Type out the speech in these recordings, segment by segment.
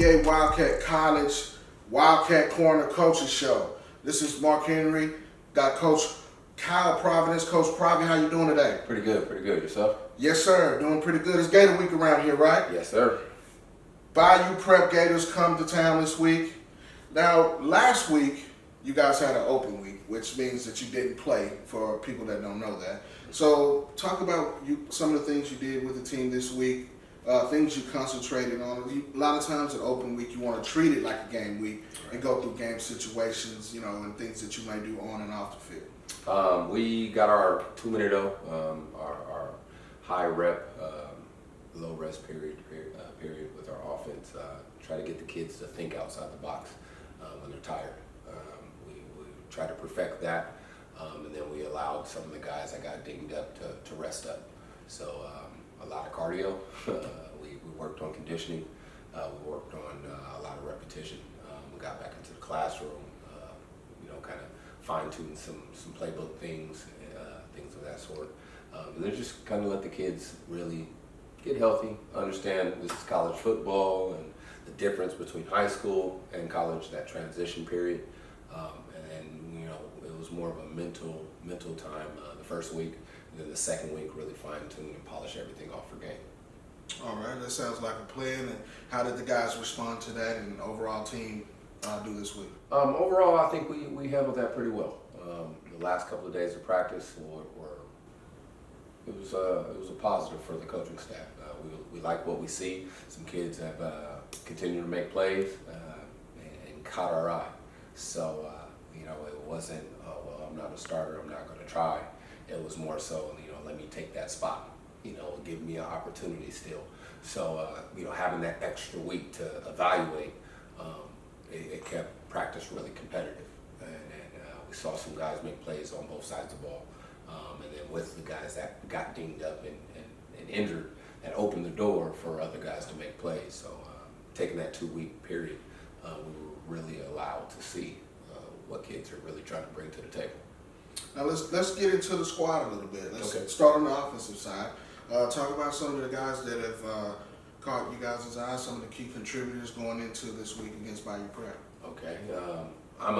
RPA Wildcat College Wildcat Corner Coaches Show. This is Mark Henry. Got Coach Kyle Providence. Coach Provi, how you doing today? Pretty good. Yourself? Yes, sir. Doing pretty good. It's Gator Week around here, right? Yes, sir. Bayou Prep Gators come to town this week. Now, last week, you guys had an open week, which means that you didn't play, for people that don't know that. So talk about some of the things you did with the team this week, things you concentrated on. A lot of times at open week, you want to treat it like a game week and go through game situations, and things that you might do on and off the field. We got our 2-minute our high rep, low rest period with our offense. Try to get the kids to think outside the box when they're tired. We try to perfect that, and then we allowed some of the guys that got dinged up to rest up. So a lot of cardio. We worked on conditioning. We worked on a lot of repetition. We got back into the classroom. Kind of fine-tune some playbook things, things of that sort. And then just kind of let the kids really get healthy, understand this is college football and the difference between high school and college, that transition period. And then, it was more of a mental time the first week, and then the second week really fine-tune and polish everything off for game. All right, that sounds like a plan. And how did the guys respond to that and overall team do this week? Overall, I think we handled that pretty well. The last couple of days of practice it was a positive for the coaching staff. We like what we see. Some kids have continued to make plays and caught our eye. So it wasn't well, I'm not a starter, I'm not going to try. It was more so let me take that spot. Give me an opportunity still. So having that extra week to evaluate. It kept practice really competitive, and we saw some guys make plays on both sides of the ball, and then with the guys that got dinged up and injured, that opened the door for other guys to make plays. So taking that 2-week period, we were really allowed to see what kids are really trying to bring to the table. Now let's get into the squad a little bit. Let's start on the offensive side. Talk about some of the guys that have caught you guys' eye, some of the key contributors going into this week against Bayou Prep. Okay, I'm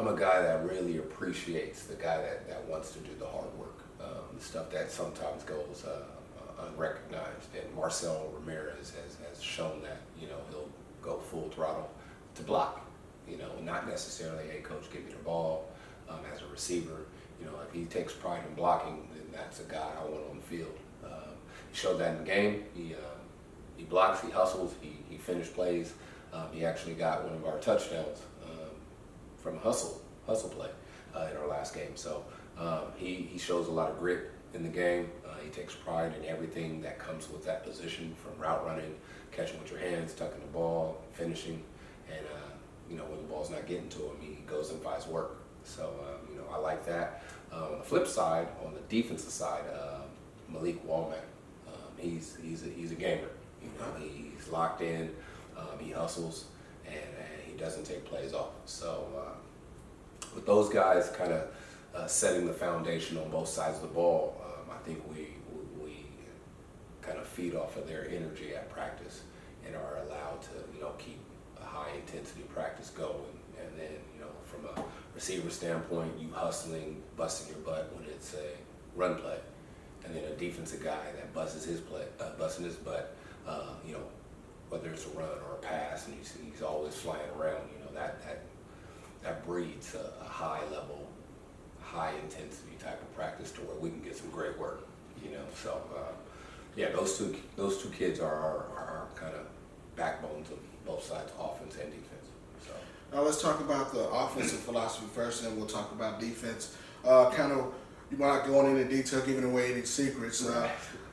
a guy that really appreciates the guy that wants to do the hard work, the stuff that sometimes goes unrecognized. And Marcel Ramirez has shown that he'll go full throttle to block. Not necessarily, hey coach, give me the ball. As a receiver, if he takes pride in blocking, then that's a guy I want on the field. He showed that in the game. He blocks, he hustles, he finished plays. He actually got one of our touchdowns from a hustle play in our last game. So he shows a lot of grit in the game. He takes pride in everything that comes with that position, from route running, catching with your hands, tucking the ball, finishing, and when the ball's not getting to him, he goes and finds work. So I like that. On the flip side, on the defensive side, Malik Walmack. He's a gamer. He's locked in. He hustles, and he doesn't take plays off. So with those guys kind of setting the foundation on both sides of the ball, I think we kind of feed off of their energy at practice and are allowed to keep a high intensity practice going. And then from a receiver standpoint, you hustling, busting your butt when it's a run play. And then a defensive guy that busting his butt, whether it's a run or a pass, and he's always flying around. That breeds a high level, high intensity type of practice to where we can get some great work. So those two kids are our kind of backbones of both sides, offense and defense. So now let's talk about the offensive philosophy first, and we'll talk about defense. You might not go into detail, giving away any secrets.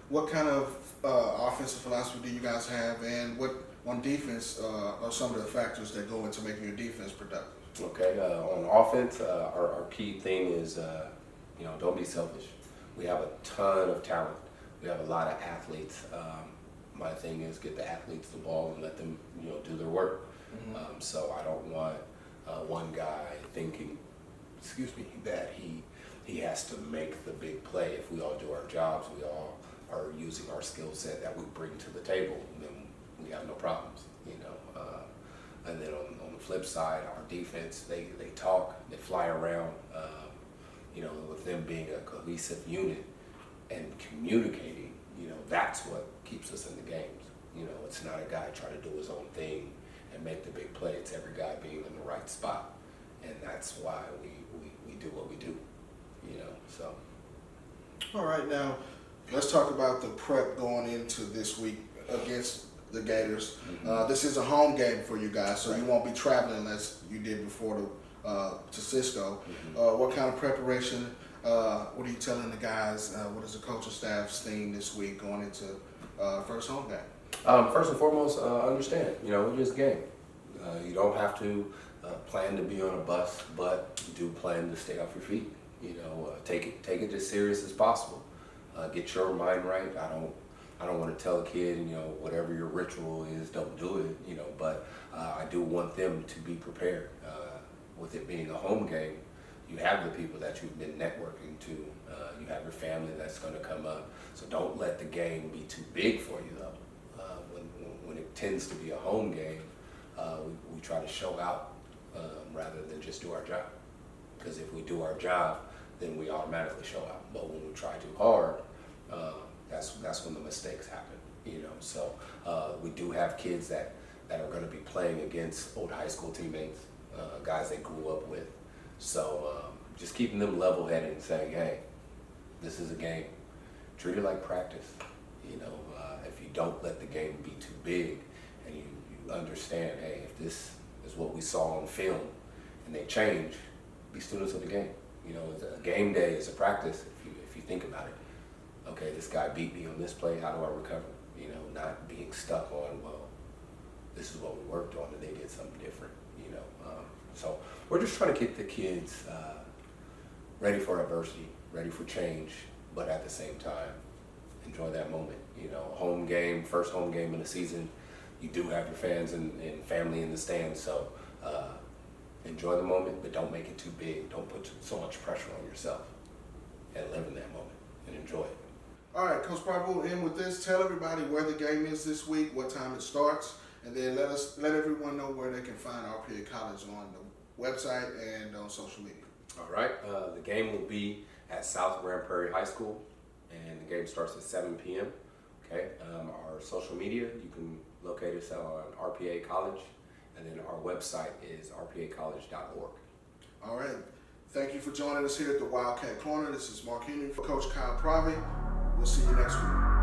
What kind of offensive philosophy do you guys have, and what on defense are some of the factors that go into making your defense productive? Okay, on offense, our key thing is don't be selfish. We have a ton of talent. We have a lot of athletes. My thing is get the athletes the ball and let them do their work. Mm-hmm. So I don't want one guy thinking, that he has to make the big play. If we all do our jobs, we all are using our skill set that we bring to the table, then we have no problems, and then on the flip side, our defense, they talk, they fly around, with them being a cohesive unit and communicating, that's what keeps us in the games. It's not a guy trying to do his own thing and make the big play. It's every guy being in the right spot, and that's why we do what we do, so. All right, now let's talk about the prep going into this week against the Gators. This is a home game for you guys, so you won't be traveling as you did before to Cisco. What kind of preparation? What are you telling the guys? What is the coaching staff's theme this week going into first home game? First and foremost, understand, it's just a game. You don't have to plan to be on a bus, but you do plan to stay off your feet. Take it as serious as possible. Get your mind right. I don't want to tell a kid, whatever your ritual is, don't do it, but I do want them to be prepared. With it being a home game, you have the people that you've been networking to. You have your family that's going to come up. So don't let the game be too big for you, though. When it tends to be a home game, we try to show out rather than just do our job. Because if we do our job, then we automatically show out. But when we try too hard, that's when the mistakes happen. So we do have kids that are going to be playing against old high school teammates, guys they grew up with. So just keeping them level-headed and saying, hey, this is a game. Treat it like practice. If you don't let the game be too big and you understand, hey, if this is what we saw on film and they change, be students of the game. A game day is a practice if you think about it. Okay, this guy beat me on this play, how do I recover? Not being stuck on, well, this is what we worked on and they did something different, So we're just trying to get the kids ready for adversity, ready for change, but at the same time, enjoy that moment. Home game, first home game in the season, you do have your fans and family in the stands, so enjoy the moment, but don't make it too big. Don't put so much pressure on yourself, and live in that moment and enjoy it. All right, Coach Parker, we'll end with this. Tell everybody where the game is this week, what time it starts, and then let everyone know where they can find RPA College on the website and on social media. All right, the game will be at South Grand Prairie High School, and the game starts at 7 p.m. Okay, our social media, you can locate us on RPA College, and then our website is rpacollege.org. All right, thank you for joining us here at the Wildcat Corner. This is Mark Henry for Coach Kyle Pravi. We'll see you next week.